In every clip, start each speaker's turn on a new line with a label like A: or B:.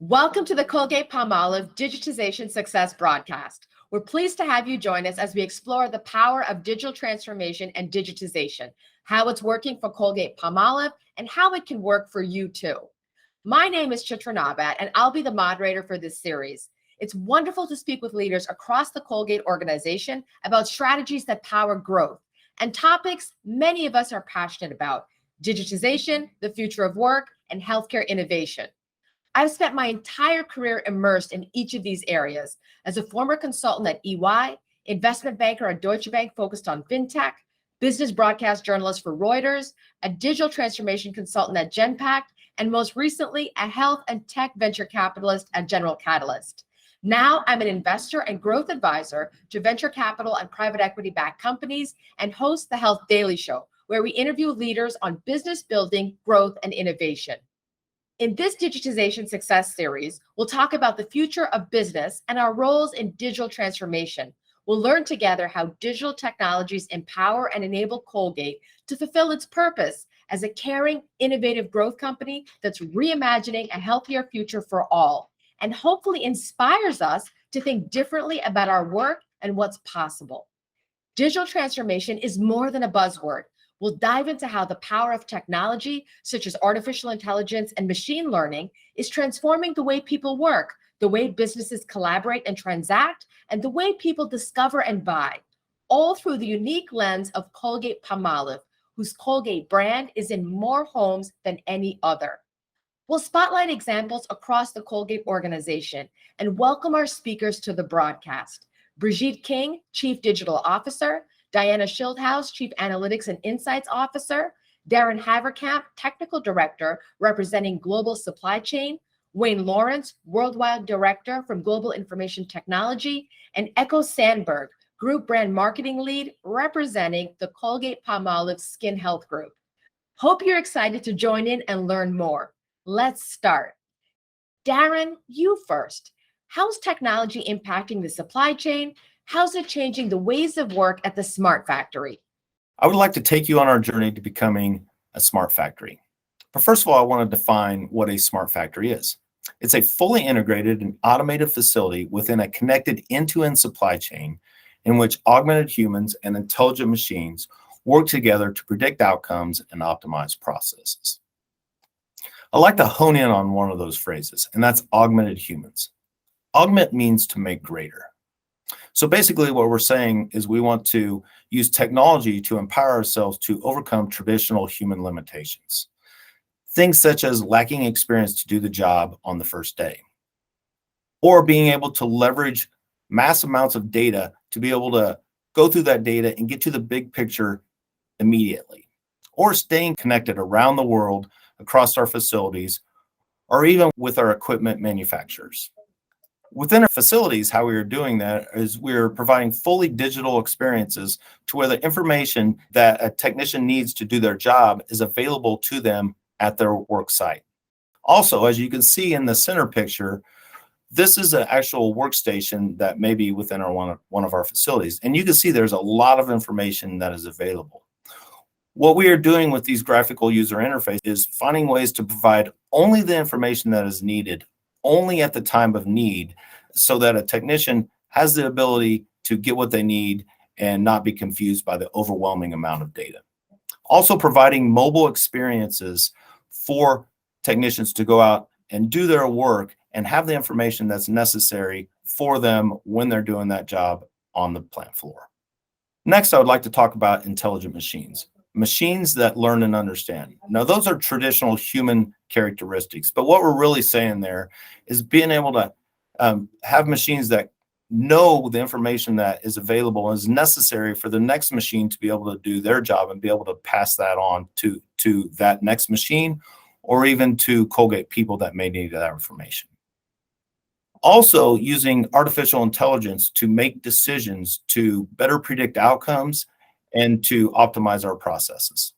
A: Welcome to the Colgate-Palmolive Digitization Success Broadcast. We're pleased to have you join us as we explore the power of digital transformation and digitization, how it's working for Colgate-Palmolive, and how it can work for you too. My name is Chitra Nawbatt, and I'll be the moderator for this series. It's wonderful to speak with leaders across the Colgate organization about strategies that power growth and topics many of us are passionate about: digitization, the future of work, and healthcare innovation. I've spent my entire career immersed in each of these areas. As a former consultant at EY, investment banker at Deutsche Bank focused on fintech, business broadcast journalist for Reuters, a digital transformation consultant at Genpact, and most recently, a health and tech venture capitalist at General Catalyst. Now I'm an investor and growth advisor to venture capital and private equity-backed companies and host the Health Daily Show, where we interview leaders on business building, growth, and innovation. In this Digitization Success series, we'll talk about the future of business and our roles in digital transformation. We'll learn together how digital technologies empower and enable Colgate to fulfill its purpose as a caring, innovative growth company that's reimagining a healthier future for all, and hopefully inspires us to think differently about our work and what's possible. Digital transformation is more than a buzzword. We'll dive into how the power of technology, such as artificial intelligence and machine learning, is transforming the way people work, the way businesses collaborate and transact, and the way people discover and buy, all through the unique lens of Colgate-Palmolive, whose Colgate brand is in more homes than any other. We'll spotlight examples across the Colgate organization and welcome our speakers to the broadcast. Brigitte King, Chief Digital Officer; Diana Schildhaus, Chief Analytics and Insights Officer; Darren Haverkamp, Technical Director representing Global Supply Chain; Wayne Lawrence, Worldwide Director from Global Information Technology; and Echo Sandberg, Group Brand Marketing Lead representing the Colgate-Palmolive Skin Health Group. Hope you're excited to join in and learn more. Let's start. Darren, you first. How's technology impacting the supply chain? How's it changing the ways of work at the Smart Factory?
B: I would like to take you on our journey to becoming a smart factory. But first of all, I want to define what a smart factory is. It's a fully integrated and automated facility within a connected end-to-end supply chain in which augmented humans and intelligent machines work together to predict outcomes and optimize processes. I like to hone in on one of those phrases, and that's augmented humans. Augment means to make greater. So basically what we're saying is we want to use technology to empower ourselves to overcome traditional human limitations. Things such as lacking experience to do the job on the first day, or being able to leverage mass amounts of data to be able to go through that data and get to the big picture immediately, or staying connected around the world across our facilities, or even with our equipment manufacturers. Within our facilities, how we are doing that is we're providing fully digital experiences to where the information that a technician needs to do their job is available to them at their work site. Also, as you can see in the center picture, this is an actual workstation that may be within one of our facilities. And you can see there's a lot of information that is available. What we are doing with these graphical user interface is finding ways to provide only the information that is needed, only at the time of need, so that a technician has the ability to get what they need and not be confused by the overwhelming amount of data. Also providing mobile experiences for technicians to go out and do their work and have the information that's necessary for them when they're doing that job on the plant floor. Next, I would like to talk about intelligent machines. Machines that learn and understand. Now, those are traditional human characteristics, but what we're really saying there is being able to have machines that know the information that is available and is necessary for the next machine to be able to do their job and be able to pass that on to that next machine, or even to Colgate people that may need that information. Also, using artificial intelligence to make decisions to better predict outcomes and to optimize our processes.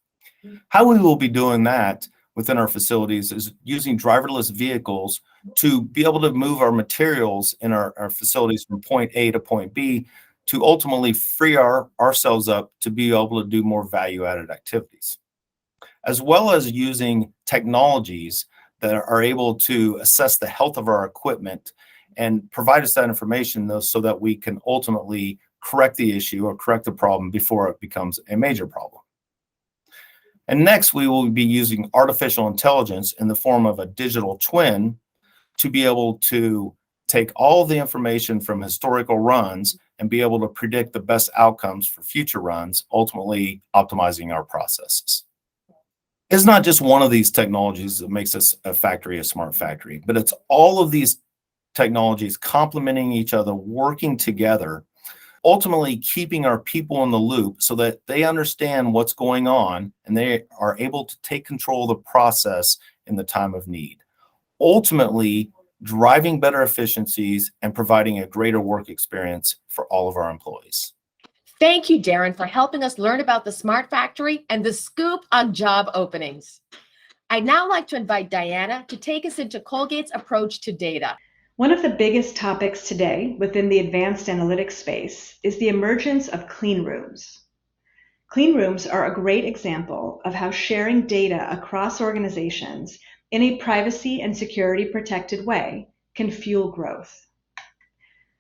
B: How we will be doing that within our facilities is using driverless vehicles to be able to move our materials in our facilities from point A to point B to ultimately free ourselves up to be able to do more value-added activities, as well as using technologies that are able to assess the health of our equipment and provide us that information, though, so that we can ultimately correct the issue or correct the problem before it becomes a major problem. And next, we will be using artificial intelligence in the form of a digital twin to be able to take all the information from historical runs and be able to predict the best outcomes for future runs, ultimately optimizing our processes. It's not just one of these technologies that makes us a factory, a smart factory, but it's all of these technologies complementing each other, working together, ultimately keeping our people in the loop so that they understand what's going on and they are able to take control of the process in the time of need. Ultimately, driving better efficiencies and providing a greater work experience for all of our employees.
A: Thank you, Darren, for helping us learn about the Smart Factory and the scoop on job openings. I'd now like to invite Diana to take us into Colgate's approach to data.
C: One of the biggest topics today within the advanced analytics space is the emergence of clean rooms. Clean rooms are a great example of how sharing data across organizations in a privacy and security protected way can fuel growth.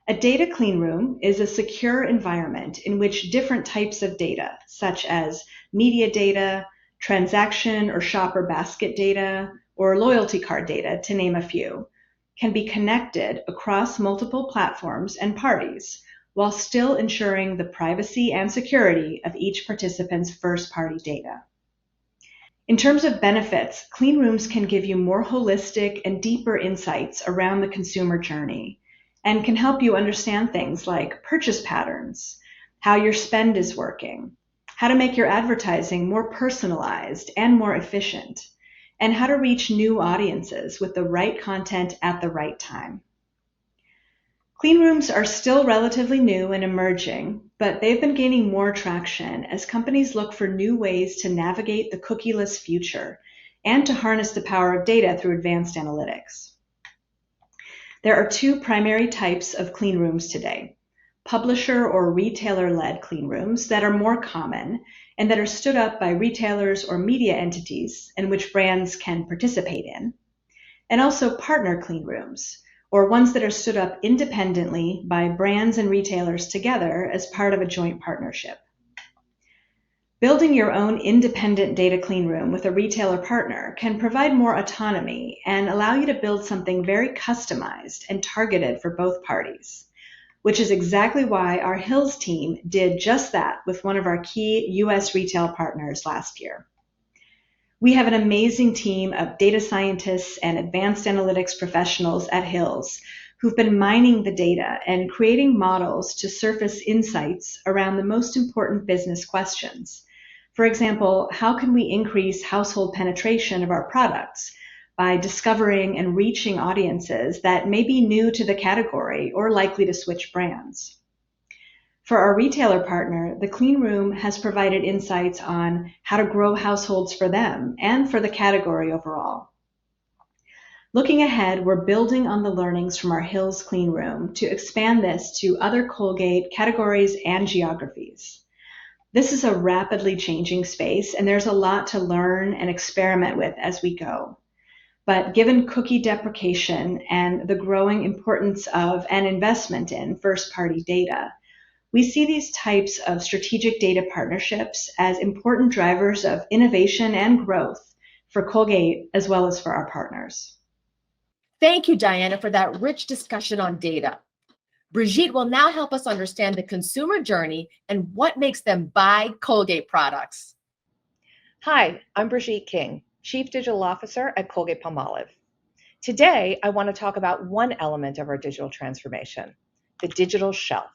C: A data clean room is a secure environment in which different types of data, such as media data, transaction or shopper basket data, or loyalty card data, to name a few, can be connected across multiple platforms and parties while still ensuring the privacy and security of each participant's first-party data. In terms of benefits, clean rooms can give you more holistic and deeper insights around the consumer journey and can help you understand things like purchase patterns, how your spend is working, how to make your advertising more personalized and more efficient, and how to reach new audiences with the right content at the right time. Clean rooms are still relatively new and emerging, but they've been gaining more traction as companies look for new ways to navigate the cookieless future and to harness the power of data through advanced analytics. There are two primary types of clean rooms today: publisher or retailer-led clean rooms that are more common and that are stood up by retailers or media entities in which brands can participate in, and also partner clean rooms, or ones that are stood up independently by brands and retailers together as part of a joint partnership. Building your own independent data clean room with a retailer partner can provide more autonomy and allow you to build something very customized and targeted for both parties, which is exactly why our Hills team did just that with one of our key US retail partners last year. We have an amazing team of data scientists and advanced analytics professionals at Hills who've been mining the data and creating models to surface insights around the most important business questions. For example, how can we increase household penetration of our products by discovering and reaching audiences that may be new to the category or likely to switch brands? For our retailer partner, the clean room has provided insights on how to grow households for them and for the category overall. Looking ahead, we're building on the learnings from our Hills clean room to expand this to other Colgate categories and geographies. This is a rapidly changing space, and there's a lot to learn and experiment with as we go. But given cookie deprecation and the growing importance of and investment in first-party data, we see these types of strategic data partnerships as important drivers of innovation and growth for Colgate as well as for our partners.
A: Thank you, Diana, for that rich discussion on data. Brigitte will now help us understand the consumer journey and what makes them buy Colgate products.
D: Hi, I'm Brigitte King, Chief Digital Officer at Colgate-Palmolive. Today, I want to talk about one element of our digital transformation, the digital shelf.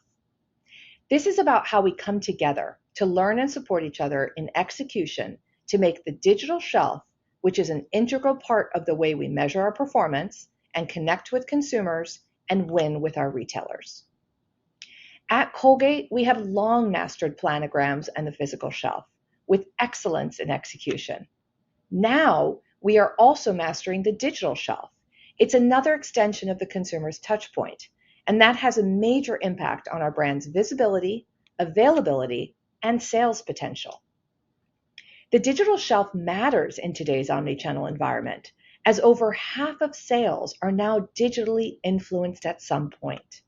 D: This is about how we come together to learn and support each other in execution to make the digital shelf, which is an integral part of the way we measure our performance and connect with consumers and win with our retailers. At Colgate, we have long mastered planograms and the physical shelf with excellence in execution. Now, we are also mastering the digital shelf. It's another extension of the consumer's touch point, and that has a major impact on our brand's visibility, availability, and sales potential. The digital shelf matters in today's omnichannel environment, as over half of sales are now digitally influenced at some point.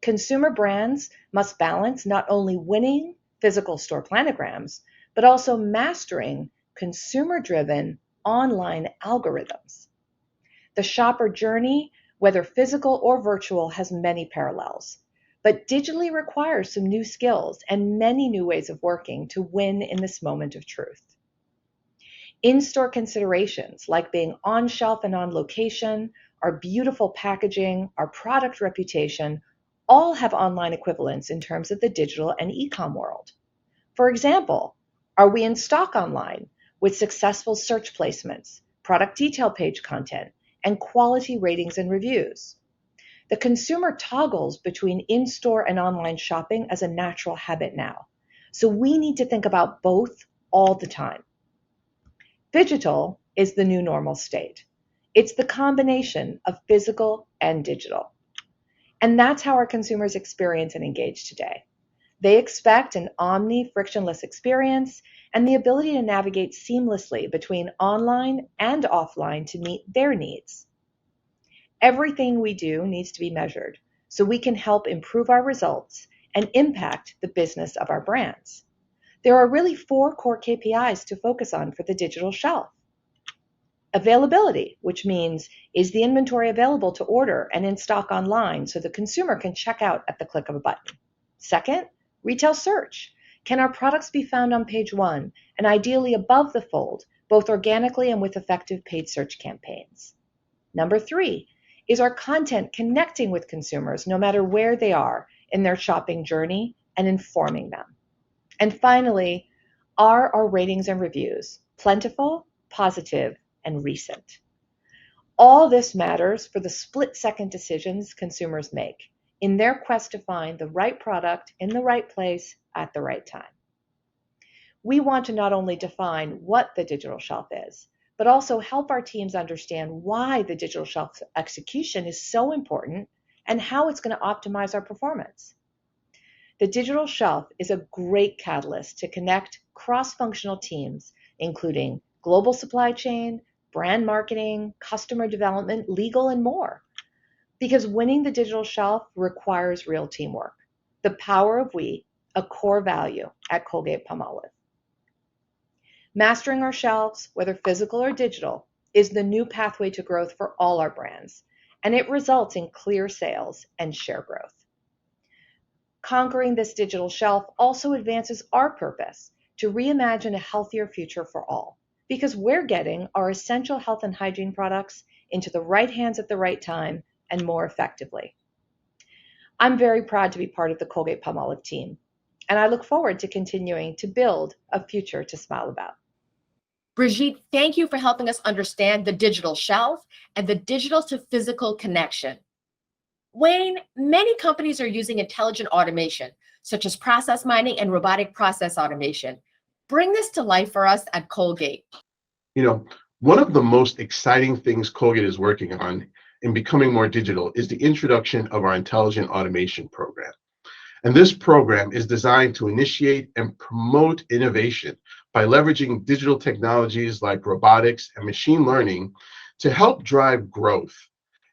D: Consumer brands must balance not only winning physical store planograms, but also mastering consumer-driven online algorithms. The shopper journey, whether physical or virtual, has many parallels, but digitally requires some new skills and many new ways of working to win in this moment of truth. In-store considerations like being on shelf and on location, our beautiful packaging, our product reputation, all have online equivalents in terms of the digital and e-com world. For example, are we in stock online with successful search placements, product detail page content, and quality ratings and reviews? The consumer toggles between in-store and online shopping as a natural habit now, so we need to think about both all the time. Digital is the new normal state. It's the combination of physical and digital. And that's how our consumers experience and engage today. They expect an omni-frictionless experience and the ability to navigate seamlessly between online and offline to meet their needs. Everything we do needs to be measured so we can help improve our results and impact the business of our brands. There are really 4 core KPIs to focus on for the digital shelf. Availability, which means, is the inventory available to order and in stock online so the consumer can check out at the click of a button? Second, retail search. Can our products be found on page 1 and ideally above the fold, both organically and with effective paid search campaigns? Number 3, is our content connecting with consumers no matter where they are in their shopping journey and informing them? And finally, are our ratings and reviews plentiful, positive, and recent? All this matters for the split-second decisions consumers make in their quest to find the right product in the right place at the right time. We want to not only define what the digital shelf is, but also help our teams understand why the digital shelf execution is so important and how it's going to optimize our performance. The digital shelf is a great catalyst to connect cross-functional teams, including global supply chain, brand marketing, customer development, legal, and more. Because winning the digital shelf requires real teamwork. The power of we, a core value at Colgate-Palmolive. Mastering our shelves, whether physical or digital, is the new pathway to growth for all our brands, and it results in clear sales and share growth. Conquering this digital shelf also advances our purpose to reimagine a healthier future for all, because we're getting our essential health and hygiene products into the right hands at the right time and more effectively. I'm very proud to be part of the Colgate-Palmolive team, and I look forward to continuing to build a future to smile about.
A: Brigitte, thank you for helping us understand the digital shelf and the digital to physical connection. Wayne, many companies are using intelligent automation, such as process mining and robotic process automation. Bring this to life for us at Colgate.
E: One of the most exciting things Colgate is working on in becoming more digital is the introduction of our intelligent automation program. And this program is designed to initiate and promote innovation by leveraging digital technologies like robotics and machine learning to help drive growth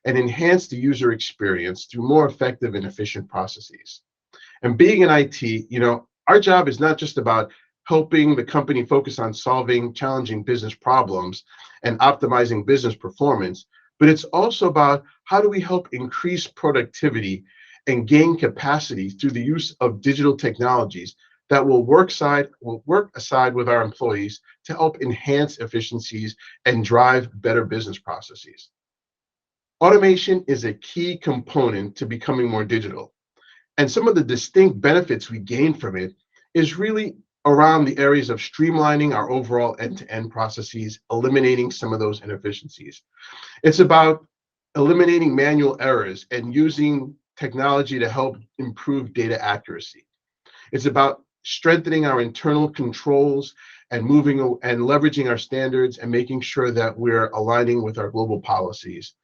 E: and enhance the user experience through more effective and efficient processes. And being in IT, our job is not just about helping the company focus on solving challenging business problems and optimizing business performance, but it's also about how do we help increase productivity and gain capacity through the use of digital technologies that will work aside with our employees to help enhance efficiencies and drive better business processes. Automation is a key component to becoming more digital. And some of the distinct benefits we gain from it is really around the areas of streamlining our overall end-to-end processes, eliminating some of those inefficiencies. It's about eliminating manual errors and using technology to help improve data accuracy. It's about strengthening our internal controls and leveraging our standards and making sure that we're aligning with our global policies.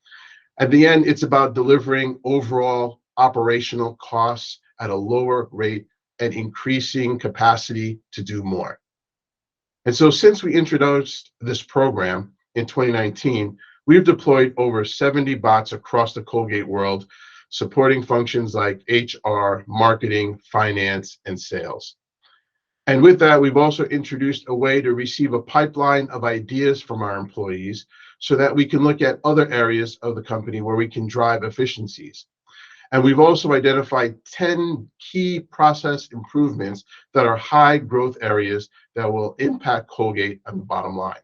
E: At the end, it's about delivering overall operational costs at a lower rate and increasing capacity to do more. And so since we introduced this program in 2019, We've deployed over 70 bots across the Colgate world, supporting functions like HR, marketing, finance, and sales. And with that, we've also introduced a way to receive a pipeline of ideas from our employees so that we can look at other areas of the company where we can drive efficiencies. And we've also identified 10 key process improvements that are high growth areas that will impact Colgate on the bottom line.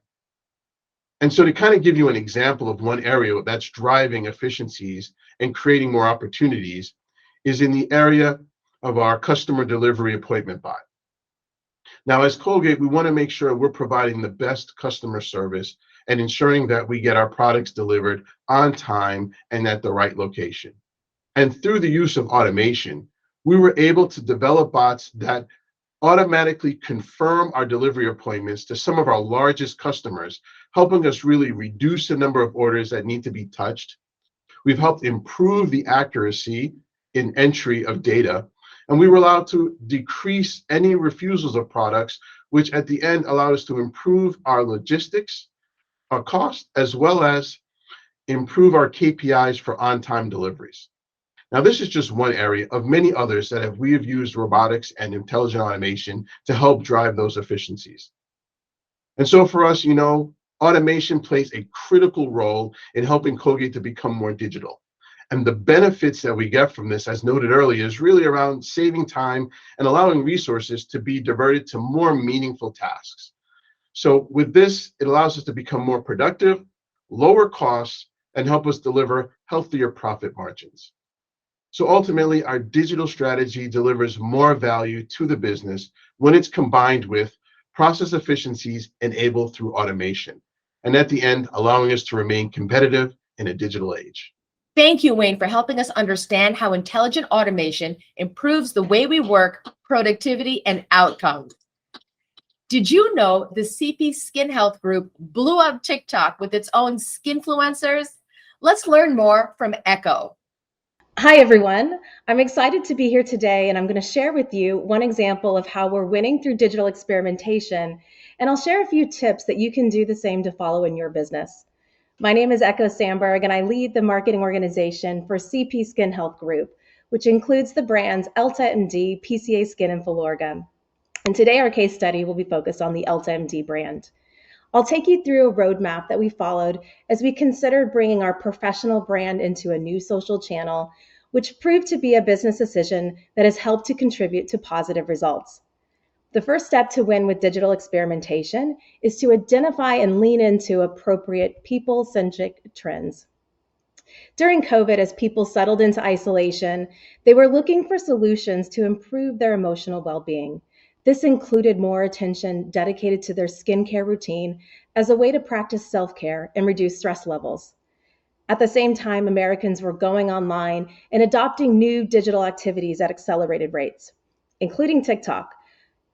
E: And so to kind of give you an example of one area that's driving efficiencies and creating more opportunities is in the area of our customer delivery appointment bot. Now, as Colgate, we want to make sure we're providing the best customer service and ensuring that we get our products delivered on time and at the right location. And through the use of automation, we were able to develop bots that automatically confirm our delivery appointments to some of our largest customers, helping us really reduce the number of orders that need to be touched. We've helped improve the accuracy in entry of data, and we were allowed to decrease any refusals of products, which at the end allowed us to improve our logistics, our cost, as well as improve our KPIs for on-time deliveries. Now, this is just one area of many others that we have used robotics and intelligent automation to help drive those efficiencies. And so for us, automation plays a critical role in helping Colgate to become more digital. And the benefits that we get from this, as noted earlier, is really around saving time and allowing resources to be diverted to more meaningful tasks. So with this, it allows us to become more productive, lower costs, and help us deliver healthier profit margins. So ultimately, our digital strategy delivers more value to the business when it's combined with process efficiencies enabled through automation, and at the end, allowing us to remain competitive in a digital age.
A: Thank you, Wayne, for helping us understand how intelligent automation improves the way we work, productivity, and outcomes. Did you know the CP Skin Health Group blew up TikTok with its own skinfluencers? Let's learn more from Echo.
F: Hi, everyone. I'm excited to be here today, and I'm going to share with you one example of how we're winning through digital experimentation, and I'll share a few tips that you can do the same to follow in your business. My name is Echo Sandberg, and I lead the marketing organization for CP Skin Health Group, which includes the brands EltaMD, PCA SKIN, and Filorga. And today our case study will be focused on the EltaMD brand. I'll take you through a roadmap that we followed as we considered bringing our professional brand into a new social channel, which proved to be a business decision that has helped to contribute to positive results. The first step to win with digital experimentation is to identify and lean into appropriate people-centric trends. During COVID, as people settled into isolation, they were looking for solutions to improve their emotional well-being. This included more attention dedicated to their skincare routine as a way to practice self-care and reduce stress levels. At the same time, Americans were going online and adopting new digital activities at accelerated rates, including TikTok.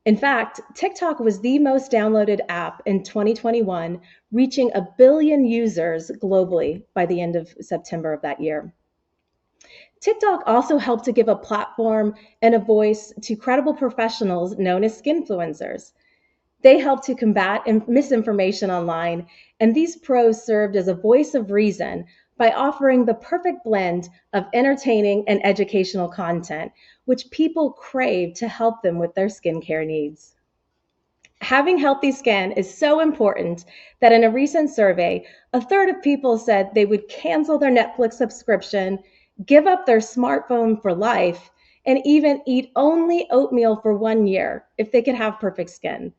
F: In fact, TikTok was the most downloaded app in 2021, reaching 1 billion users globally by the end of September of that year. TikTok also helped to give a platform and a voice to credible professionals known as skinfluencers. They helped to combat misinformation online, and these pros served as a voice of reason by offering the perfect blend of entertaining and educational content, which people crave to help them with their skincare needs. Having healthy skin is so important that in a recent survey, 1/3 of people said they would cancel their Netflix subscription, give up their smartphone for life, and even eat only oatmeal for 1 year if they could have perfect skin.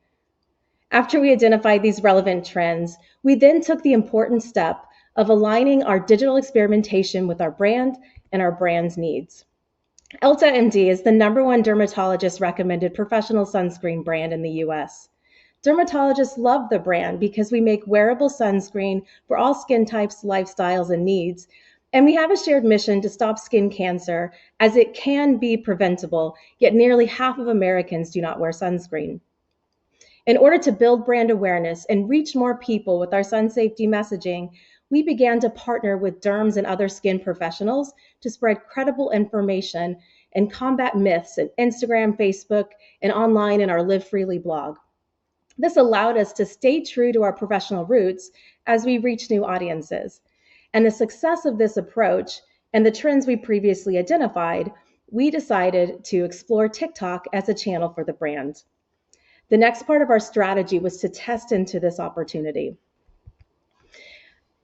F: After we identified these relevant trends, we then took the important step of aligning our digital experimentation with our brand and our brand's needs. EltaMD is the #1 dermatologist recommended professional sunscreen brand in the US. Dermatologists love the brand because we make wearable sunscreen for all skin types, lifestyles, and needs. And we have a shared mission to stop skin cancer, as it can be preventable, yet nearly half of Americans do not wear sunscreen. In order to build brand awareness and reach more people with our sun safety messaging, we began to partner with derms and other skin professionals to spread credible information and combat myths in Instagram, Facebook, and online in our Live Freely blog. This allowed us to stay true to our professional roots as we reach new audiences. And the success of this approach and the trends we previously identified, we decided to explore TikTok as a channel for the brand. The next part of our strategy was to test into this opportunity.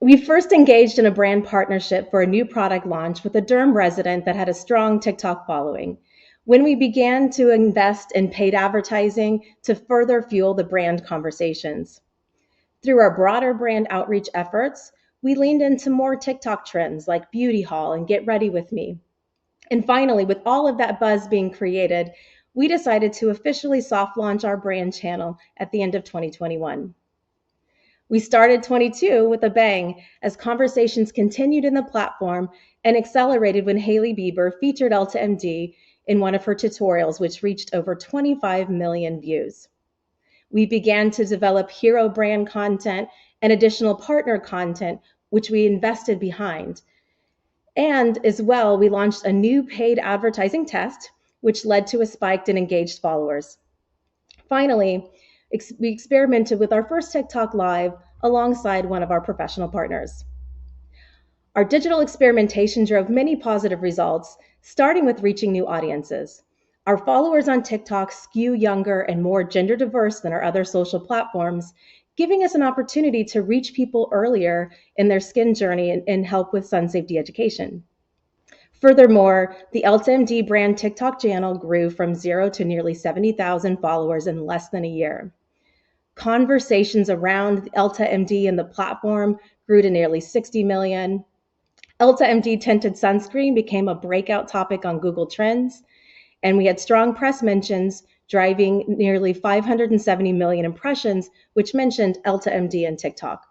F: We first engaged in a brand partnership for a new product launch with a Durham resident that had a strong TikTok following. When we began to invest in paid advertising to further fuel the brand conversations. Through our broader brand outreach efforts, we leaned into more TikTok trends like beauty haul and get ready with me. And finally, with all of that buzz being created, we decided to officially soft launch our brand channel at the end of 2021. We started 22 with a bang as conversations continued in the platform and accelerated when Hailey Bieber featured EltaMD in one of her tutorials, which reached over 25 million views. We began to develop hero brand content and additional partner content, which we invested behind. And as well, we launched a new paid advertising test, which led to a spike in engaged followers. Finally, we experimented with our first TikTok Live alongside one of our professional partners. Our digital experimentation drove many positive results, starting with reaching new audiences. Our followers on TikTok skew younger and more gender diverse than our other social platforms, giving us an opportunity to reach people earlier in their skin journey and help with sun safety education. Furthermore, the EltaMD brand TikTok channel grew from 0 to nearly 70,000 followers in less than a year. Conversations around EltaMD and the platform grew to nearly 60 million. EltaMD tinted sunscreen became a breakout topic on Google Trends, and we had strong press mentions driving nearly 570 million impressions, which mentioned EltaMD and TikTok.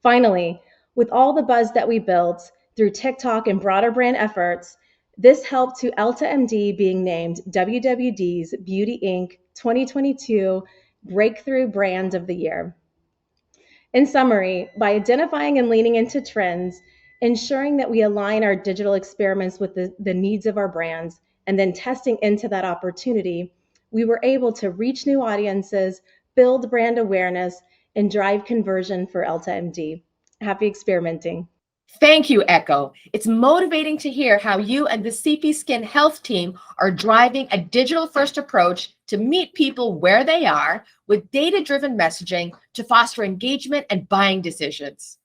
F: Finally, with all the buzz that we built through TikTok and broader brand efforts, this helped to EltaMD being named WWD's Beauty Inc. 2022 Breakthrough Brand of the Year. In summary, by identifying and leaning into trends, ensuring that we align our digital experiments with the needs of our brands, and then testing into that opportunity, we were able to reach new audiences, build brand awareness, and drive conversion for EltaMD. Happy experimenting.
A: Thank you, Echo. It's motivating to hear how you and the CP Skin Health team are driving a digital-first approach to meet people where they are with data-driven messaging to foster engagement and buying decisions.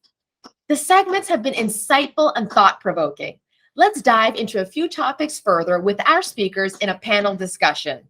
A: The segments have been insightful and thought-provoking. Let's dive into a few topics further with our speakers in a panel discussion.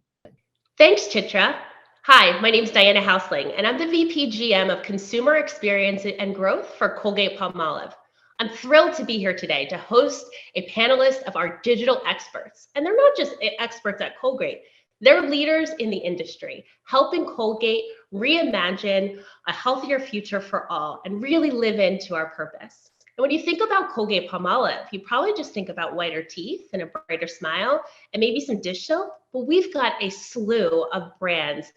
G: Thanks, Chitra. Hi, my name is Diana Hausling, and I'm the VP GM of Consumer Experience and Growth for Colgate-Palmolive. I'm thrilled to be here today to host a panelist of our digital experts. And they're not just experts at Colgate, they're leaders in the industry, helping Colgate reimagine a healthier future for all and really live into our purpose. And when you think about Colgate-Palmolive, you probably just think about whiter teeth and a brighter smile and maybe some dish soap. But we've got a slew of brands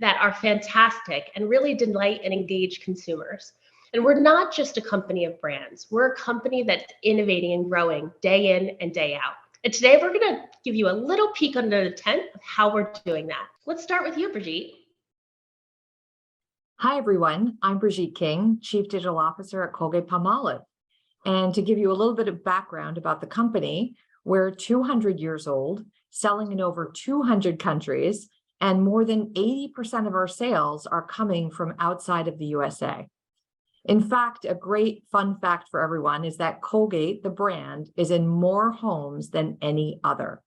G: that are fantastic and really delight and engage consumers. And we're not just a company of brands. We're a company that's innovating and growing day in and day out. And today we're going to give you a little peek under the tent of how we're doing that. Let's start with you, Brigitte.
H: Hi, everyone. I'm Brigitte King, Chief Digital Officer at Colgate-Palmolive. And to give you a little bit of background about the company, we're 200 years old, selling in over 200 countries, and more than 80% of our sales are coming from outside of the USA. In fact, a great fun fact for everyone is that Colgate, the brand, is in more homes than any other.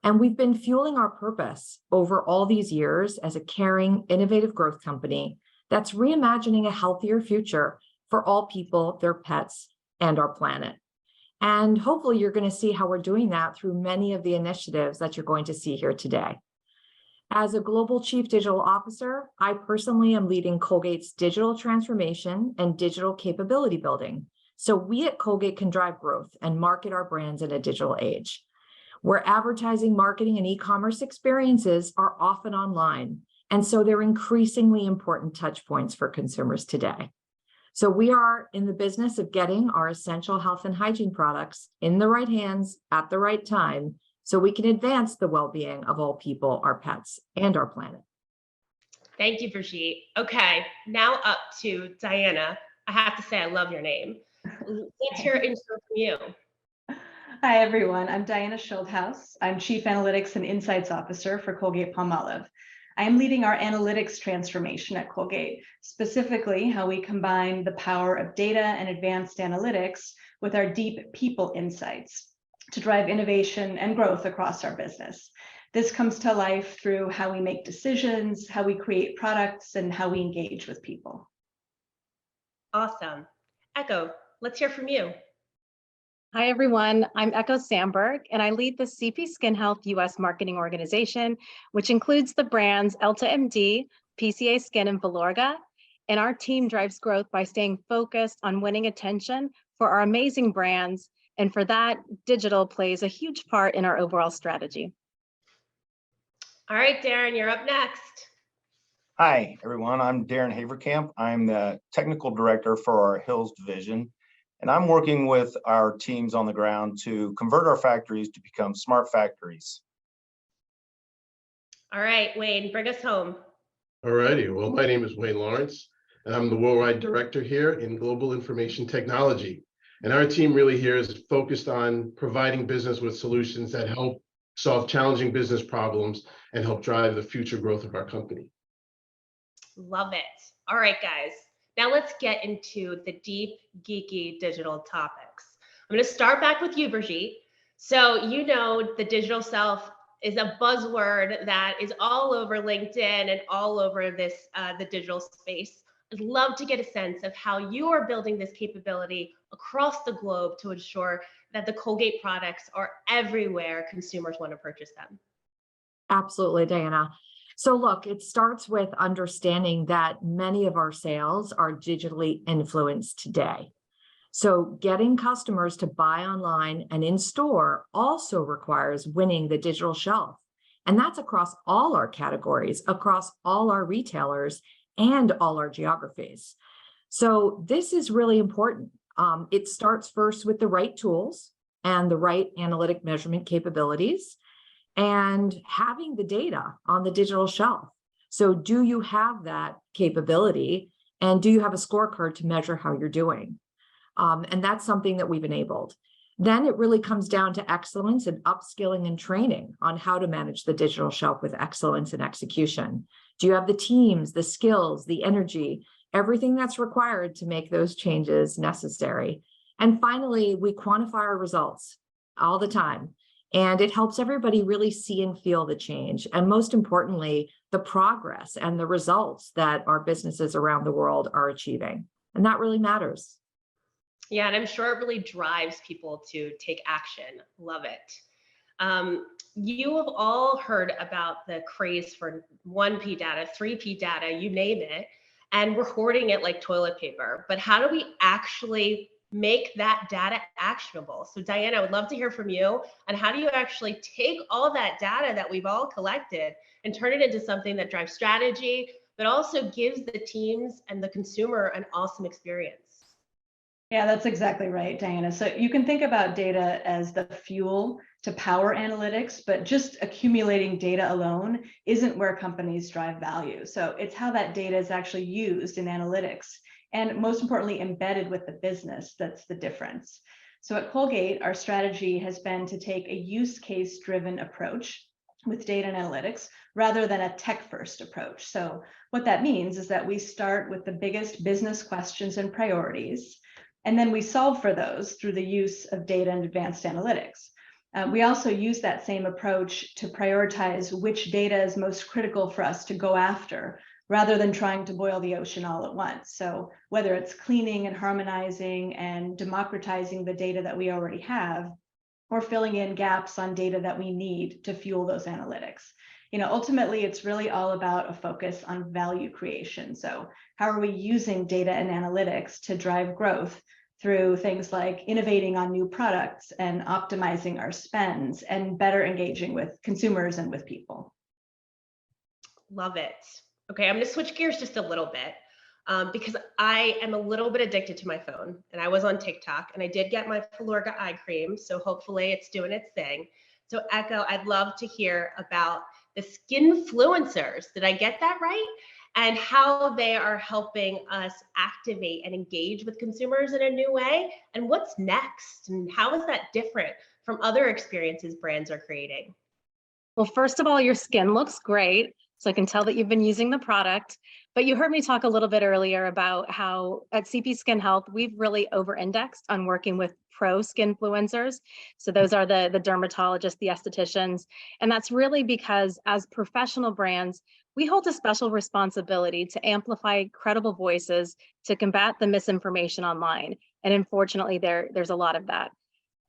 H: And we've been fueling our purpose over all these years as a caring, innovative growth company that's reimagining a healthier future for all people, their pets, and our planet. And hopefully you're going to see how we're doing that through many of the initiatives that you're going to see here today. As a global chief digital officer, I personally am leading Colgate's digital transformation and digital capability building. So we at Colgate can drive growth and market our brands in a digital age, where advertising, marketing, and e-commerce experiences are often online. And so they're increasingly important touch points for consumers today. So we are in the business of getting our essential health and hygiene products in the right hands at the right time, so we can advance the well-being of all people, our pets, and our planet.
G: Thank you, Brigitte. Okay, now up to Diana. I have to say, I love your name. Let's hear intro from you.
C: Hi, everyone. I'm Diana Schildhaus. I'm Chief Analytics and Insights Officer for Colgate-Palmolive. I am leading our analytics transformation at Colgate, specifically how we combine the power of data and advanced analytics with our deep people insights to drive innovation and growth across our business. This comes to life through how we make decisions, how we create products, and how we engage with people.
G: Awesome. Echo, let's hear from you.
F: Hi, everyone. I'm Echo Sandberg, and I lead the CP Skin Health US marketing organization, which includes the brands EltaMD, PCA SKIN, and Filorga. And our team drives growth by staying focused on winning attention for our amazing brands. And for that, digital plays a huge part in our overall strategy.
G: All right, Darren, you're up next.
B: Hi, everyone. I'm Darren Haverkamp. I'm the technical director for our Hills division, and I'm working with our teams on the ground to convert our factories to become smart factories.
G: All right, Wayne, bring us home.
E: All righty. Well, my name is Wayne Lawrence, and I'm the worldwide director here in global information technology. And our team really here is focused on providing business with solutions that help solve challenging business problems and help drive the future growth of our company.
G: Love it. All right, guys. Now let's get into the deep, geeky digital topics. I'm going to start back with you, Brigitte. So you know the digital self is a buzzword that is all over LinkedIn and all over this the digital space. I'd love to get a sense of how you are building this capability across the globe to ensure that the Colgate products are everywhere consumers want to purchase them.
H: Absolutely, Diana. So look, it starts with understanding that many of our sales are digitally influenced today. So getting customers to buy online and in store also requires winning the digital shelf. And that's across all our categories, across all our retailers, and all our geographies. So this is really important. It starts first with the right tools and the right analytic measurement capabilities and having the data on the digital shelf. So do you have that capability, and do you have a scorecard to measure how you're doing? And that's something that we've enabled. Then it really comes down to excellence and upskilling and training on how to manage the digital shelf with excellence and execution. Do you have the teams, the skills, the energy, everything that's required to make those changes necessary? And finally, we quantify our results all the time. And it helps everybody really see and feel the change. And most importantly, the progress and the results that our businesses around the world are achieving. And that really matters.
G: Yeah, and I'm sure it really drives people to take action. Love it. You have all heard about the craze for 1P data, 3P data, you name it, and we're hoarding it like toilet paper. But how do we actually make that data actionable? So Diana, I would love to hear from you. And how do you actually take all that data that we've all collected and turn it into something that drives strategy, but also gives the teams and the consumer an awesome experience?
C: Yeah, that's exactly right, Diana. So you can think about data as the fuel to power analytics, but just accumulating data alone isn't where companies drive value. So it's how that data is actually used in analytics, and most importantly, embedded with the business that's the difference. So at Colgate, our strategy has been to take a use case driven approach with data and analytics rather than a tech first approach. So what that means is that we start with the biggest business questions and priorities, and then we solve for those through the use of data and advanced analytics. We also use that same approach to prioritize which data is most critical for us to go after, rather than trying to boil the ocean all at once. So whether it's cleaning and harmonizing and democratizing the data that we already have, or filling in gaps on data that we need to fuel those analytics. Ultimately, it's really all about a focus on value creation. So how are we using data and analytics to drive growth through things like innovating on new products and optimizing our spends and better engaging with consumers and with people?
G: Love it. Okay, I'm going to switch gears just a little bit because I am a little bit addicted to my phone, and I was on TikTok, and I did get my Filorga eye cream, so hopefully it's doing its thing. So Echo, I'd love to hear about the skinfluencers. Did I get that right? and how they are helping us activate and engage with consumers in a new way, and what's next, and how is that different from other experiences brands are creating?
F: Well, first of all, your skin looks great. So I can tell that you've been using the product. But you heard me talk a little bit earlier about how at CP Skin Health, we've really over-indexed on working with pro skin influencers. So those are the dermatologists, the estheticians. And that's really because as professional brands, we hold a special responsibility to amplify credible voices to combat the misinformation online. And unfortunately, there's a lot of that.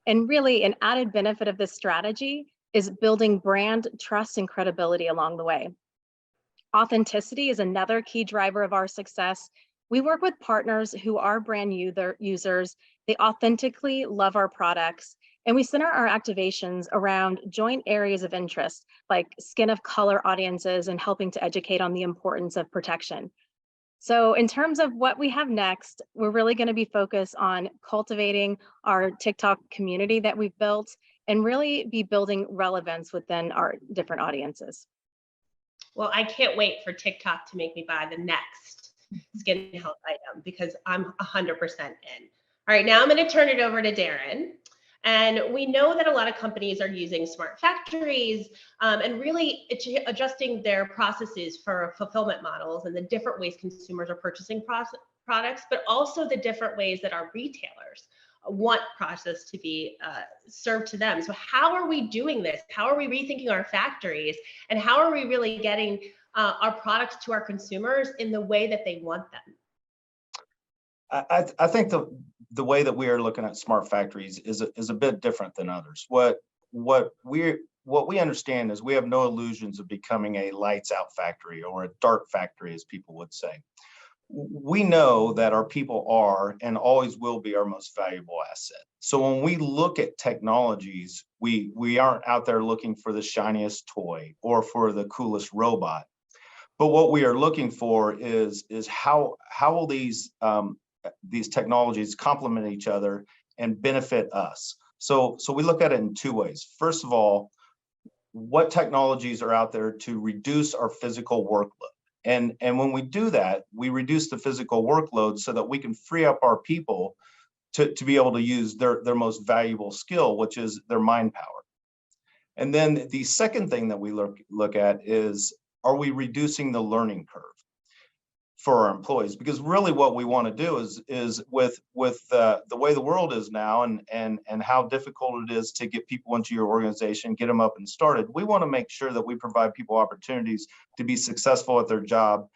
F: And really, an added benefit of this strategy is building brand trust and credibility along the way. Authenticity is another key driver of our success. We work with partners who are brand users. They authentically love our products, and we center our activations around joint areas of interest, like skin of color audiences and helping to educate on the importance of protection. So in terms of what we have next, we're really going to be focused on cultivating our TikTok community that we've built and really be building relevance within our different audiences.
G: Well, I can't wait for TikTok to make me buy the next skin health item, because I'm 100% in. All right, now I'm going to turn it over to Darren. And we know that a lot of companies are using smart factories and really adjusting their processes for fulfillment models and the different ways consumers are purchasing products, but also the different ways that our retailers want process to be served to them. So how are we doing this? How are we rethinking our factories? And how are we really getting our products to our consumers in the way that they want them?
B: I think the way that we are looking at smart factories is a bit different than others. What we understand is we have no illusions of becoming a lights out factory or a dark factory, as people would say. We know that our people are and always will be our most valuable asset. So when we look at technologies, we aren't out there looking for the shiniest toy or for the coolest robot. But what we are looking for is how will these technologies complement each other and benefit us. So we look at it in two ways. First of all, what technologies are out there to reduce our physical workload? And when we do that, we reduce the physical workload so that we can free up our people to be able to use their most valuable skill, which is their mind power. And then the second thing that we look at is, are we reducing the learning curve for our employees? Because really what we want to do is with the way the world is now and how difficult it is to get people into your organization, get them up and started, we want to make sure that we provide people opportunities to be successful at their job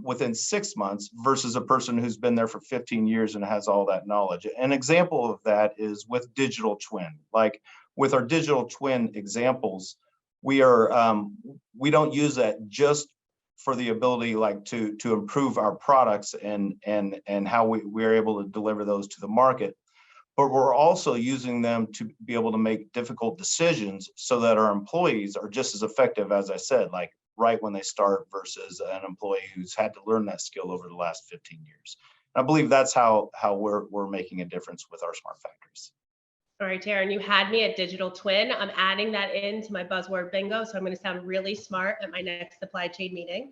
B: within 6 months versus a person who's been there for 15 years and has all that knowledge. An example of that is with digital twin. Like with our digital twin examples, we don't use that just for the ability to improve our products and how we're able to deliver those to the market, but we're also using them to be able to make difficult decisions so that our employees are just as effective, as I said, like right when they start versus an employee who's had to learn that skill over the last 15 years. And I believe that's how we're making a difference with our smart factories.
G: All right, Darren, you had me at digital twin. I'm adding that into my buzzword bingo, so I'm going to sound really smart at my next supply chain meeting.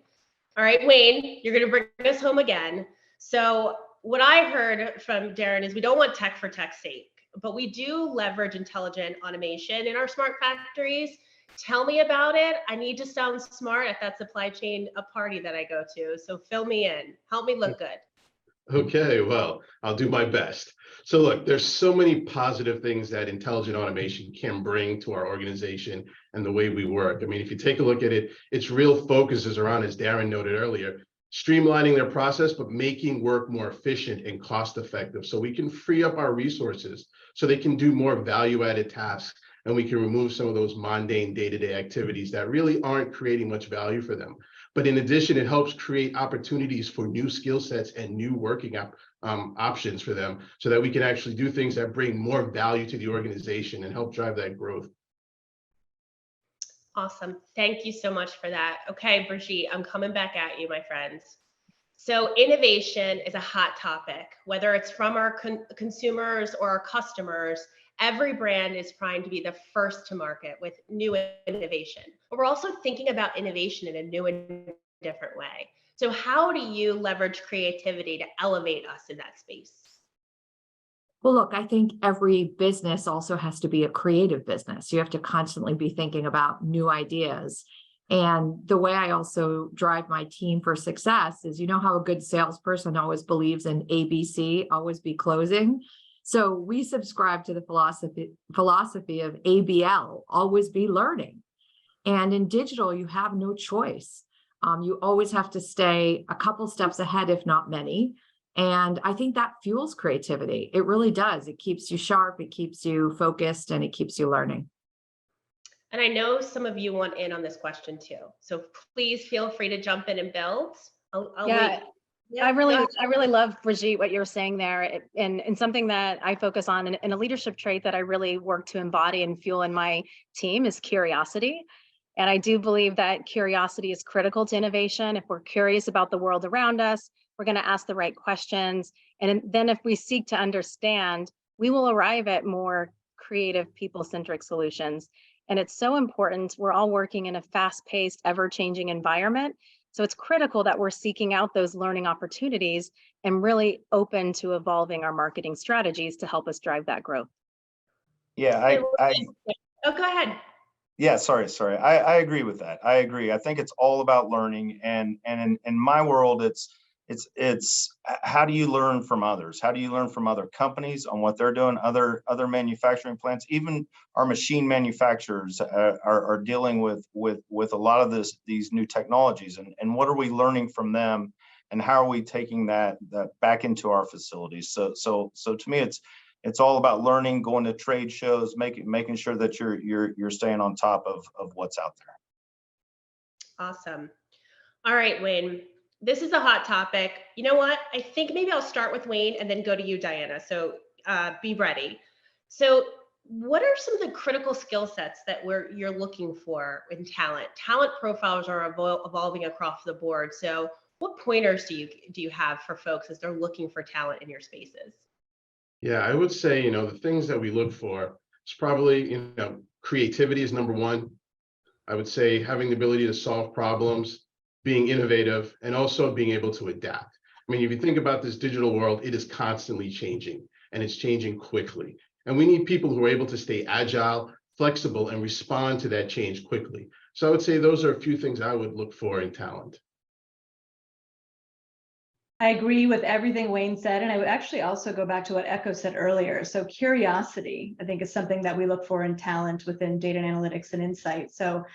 G: All right, Wayne, you're going to bring us home again. So what I heard from Darren is we don't want tech for tech's sake, but we do leverage intelligent automation in our smart factories. Tell me about it. I need to sound smart at that supply chain party that I go to. So fill me in. Help me look good.
E: Okay, well, I'll do my best. So look, there's so many positive things that intelligent automation can bring to our organization and the way we work. I mean, if you take a look at it, its real focus is around, as Darren noted earlier, streamlining their process, but making work more efficient and cost effective so we can free up our resources so they can do more value-added tasks and we can remove some of those mundane day-to-day activities that really aren't creating much value for them. But in addition, it helps create opportunities for new skill sets and new working options for them so that we can actually do things that bring more value to the organization and help drive that growth.
G: Awesome. Thank you so much for that. Okay, Brigitte, I'm coming back at you, my friends. So innovation is a hot topic, whether it's from our consumers or our customers. Every brand is trying to be the first to market with new innovation, but we're also thinking about innovation in a new and different way. So how do you leverage creativity to elevate us in that space?
H: Well, look, I think every business also has to be a creative business. You have to constantly be thinking about new ideas. And the way I also drive my team for success is, you know how a good salesperson always believes in ABC, always be closing. So we subscribe to the philosophy of ABL, always be learning. And in digital, you have no choice. You always have to stay a couple steps ahead, if not many. And I think that fuels creativity. It really does. It keeps you sharp, it keeps you focused, and it keeps you learning.
G: And I know some of you want in on this question too. So please feel free to jump in and build. I'll wait. Yeah,
I: I really love, Brigitte, what you're saying there, and something that I focus on, and a leadership trait that I really work to embody and fuel in my team is curiosity. And I do believe that curiosity is critical to innovation. If we're curious about the world around us, we're going to ask the right questions. And then if we seek to understand, we will arrive at more creative, people-centric solutions. And it's so important. We're all working in a fast-paced, ever-changing environment. So it's critical that we're seeking out those learning opportunities and really open to evolving our marketing strategies to help us drive that growth.
B: Yeah,
G: Oh, go ahead.
B: Yeah, sorry. I agree with that. I agree. I think it's all about learning, and in my world, it's how do you learn from others? How do you learn from other companies on what they're doing? Other manufacturing plants, even our machine manufacturers are dealing with a lot of these new technologies, and what are we learning from them, and how are we taking that back into our facilities? So to me, it's all about learning, going to trade shows, making sure that you're staying on top of what's out there.
G: Awesome. All right, Wayne, this is a hot topic. You know what? I think maybe I'll start with Wayne and then go to you, Diana. So be ready. So what are some of the critical skill sets that you're looking for in talent? Talent profiles are evolving across the board. So what pointers do you have for folks as they're looking for talent in your spaces?
E: Yeah, I would say, the things that we look for is probably, creativity is number one. I would say having the ability to solve problems, being innovative, and also being able to adapt. I mean, if you think about this digital world, it is constantly changing, and it's changing quickly. And we need people who are able to stay agile, flexible, and respond to that change quickly. So I would say those are a few things I would look for in talent.
C: I agree with everything Wayne said, and I would actually also go back to what Echo said earlier. So curiosity, I think, is something that we look for in talent within data and analytics and insight. So,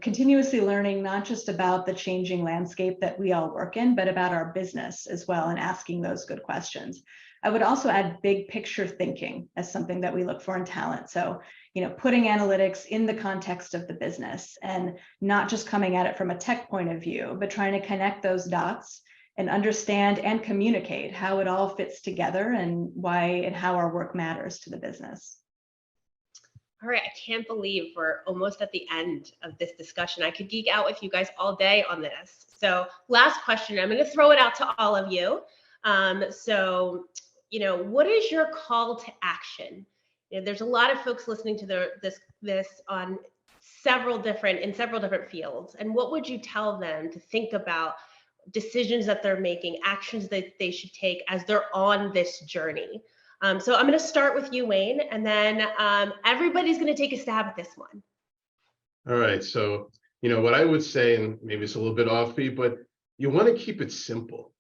C: continuously learning not just about the changing landscape that we all work in, but about our business as well, and asking those good questions. I would also add big picture thinking as something that we look for in talent. So, putting analytics in the context of the business and not just coming at it from a tech point of view, but trying to connect those dots and understand and communicate how it all fits together and why and how our work matters to the business.
G: All right, I can't believe we're almost at the end of this discussion. I could geek out with you guys all day on this. So last question, I'm going to throw it out to all of you. What is your call to action? There's a lot of folks listening to this on several different fields. And what would you tell them to think about decisions that they're making, actions that they should take as they're on this journey? So I'm going to start with you, Wayne, and then everybody's going to take a stab at this one.
E: All right. So, what I would say, and maybe it's a little bit offbeat, but you want to keep it simple.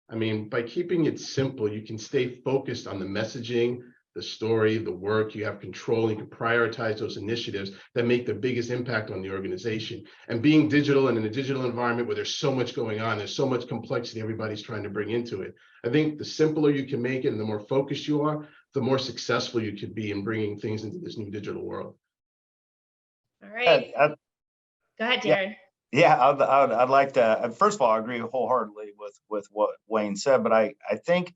E: I mean, by keeping it simple, you can stay focused on the messaging, the story, the work. You have control. You can prioritize those initiatives that make the biggest impact on the organization. And being digital and in a digital environment where there's so much going on, there's so much complexity everybody's trying to bring into it. I think the simpler you can make it and the more focused you are, the more successful you could be in bringing things into this new digital world.
G: All right. Go ahead, Darren.
B: Yeah, I'd like to. First of all, I agree wholeheartedly with what Wayne said, but I think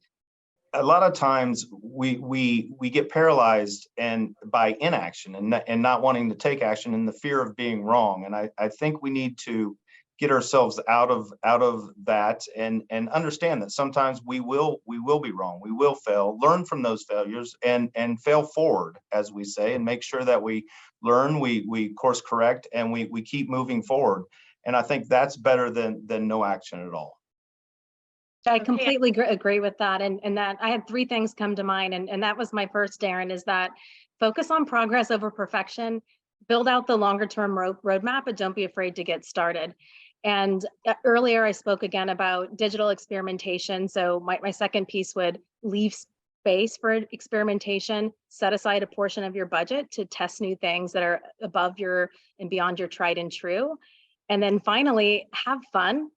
B: a lot of times we get paralyzed by inaction and not wanting to take action and the fear of being wrong. And I think we need to get ourselves out of that and understand that sometimes we will be wrong, we will fail, learn from those failures and fail forward, as we say, and make sure that we learn, we course correct, and we keep moving forward.
J: And I think that's better than no action at all.
I: I
G: Okay.
I: completely agree with that. And that I had three things come to mind. And that was my first, Darren, is that focus on progress over perfection, build out the longer term roadmap, but don't be afraid to get started. And earlier I spoke again about digital experimentation. So my second piece would leave space for experimentation, set aside a portion of your budget to test new things that are above your and beyond your tried and true. And then finally, have fun.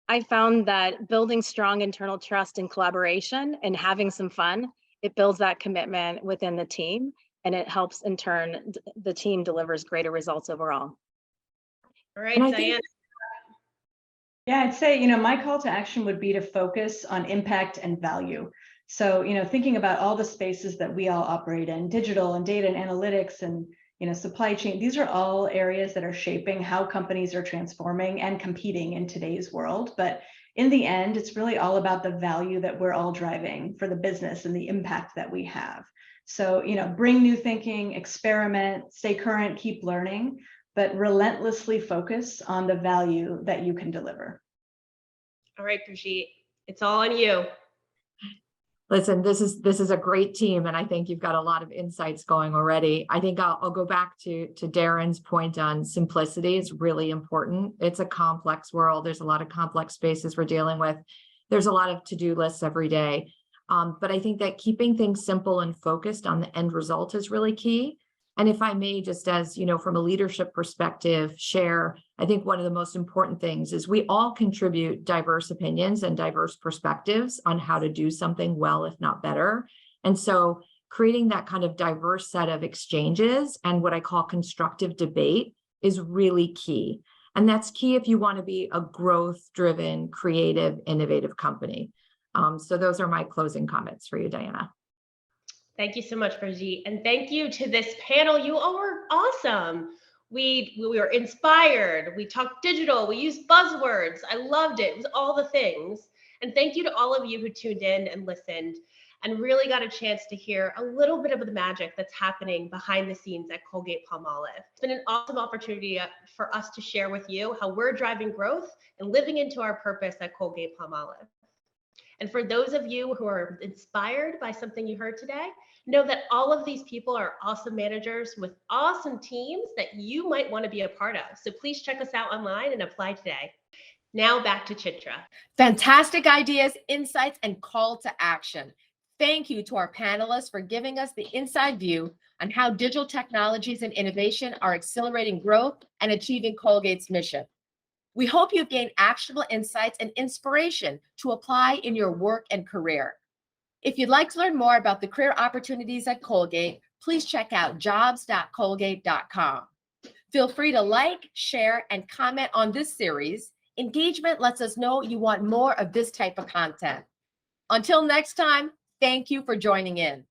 I: I found that building strong internal trust and collaboration and having some fun, it builds that commitment within the team, and it helps in turn the team delivers greater results overall.
G: All right,
H: And I
G: Diane.
H: think,
C: Yeah, I'd say, my call to action would be to focus on impact and value. So, thinking about all the spaces that we all operate in, digital and data and analytics and, supply chain, these are all areas that are shaping how companies are transforming and competing in today's world. But in the end, it's really all about the value that we're all driving for the business and the impact that we have. So, bring new thinking, experiment, stay current, keep learning, but relentlessly focus on the value that you can deliver.
G: All right, Brigitte, it's all on you.
H: listen, this is a great team, and I think you've got a lot of insights going already. I think I'll go back to Darren's point on simplicity. It's really important. It's a complex world. There's a lot of complex spaces we're dealing with. There's a lot of to-do lists every day. But I think that keeping things simple and focused on the end result is really key. And if I may, just as, from a leadership perspective, share, I think one of the most important things is we all contribute diverse opinions and diverse perspectives on how to do something well, if not better. And so creating that kind of diverse set of exchanges and what I call constructive debate is really key. And that's key if you want to be a growth-driven, creative, innovative company. So those are my closing comments for you, Diana.
G: Thank you so much, Brigitte. And thank you to this panel. You all were awesome. We were inspired. We talked digital. We used buzzwords. I loved it. It was all the things. And thank you to all of you who tuned in and listened and really got a chance to hear a little bit of the magic that's happening behind the scenes at Colgate-Palmolive. It's been an awesome opportunity for us to share with you how we're driving growth and living into our purpose at Colgate-Palmolive. And for those of you who are inspired by something you heard today, know that all of these people are awesome managers with awesome teams that you might want to be a part of. So please check us out online and apply today. Now back to Chitra.
A: Fantastic ideas, insights, and call to action. Thank you to our panelists for giving us the inside view on how digital technologies and innovation are accelerating growth and achieving Colgate's mission. We hope you've gained actionable insights and inspiration to apply in your work and career. If you'd like to learn more about the career opportunities at Colgate, please check out jobs.colgate.com. Feel free to like, share, and comment on this series. Engagement lets us know you want more of this type of content. Until next time, thank you for joining in.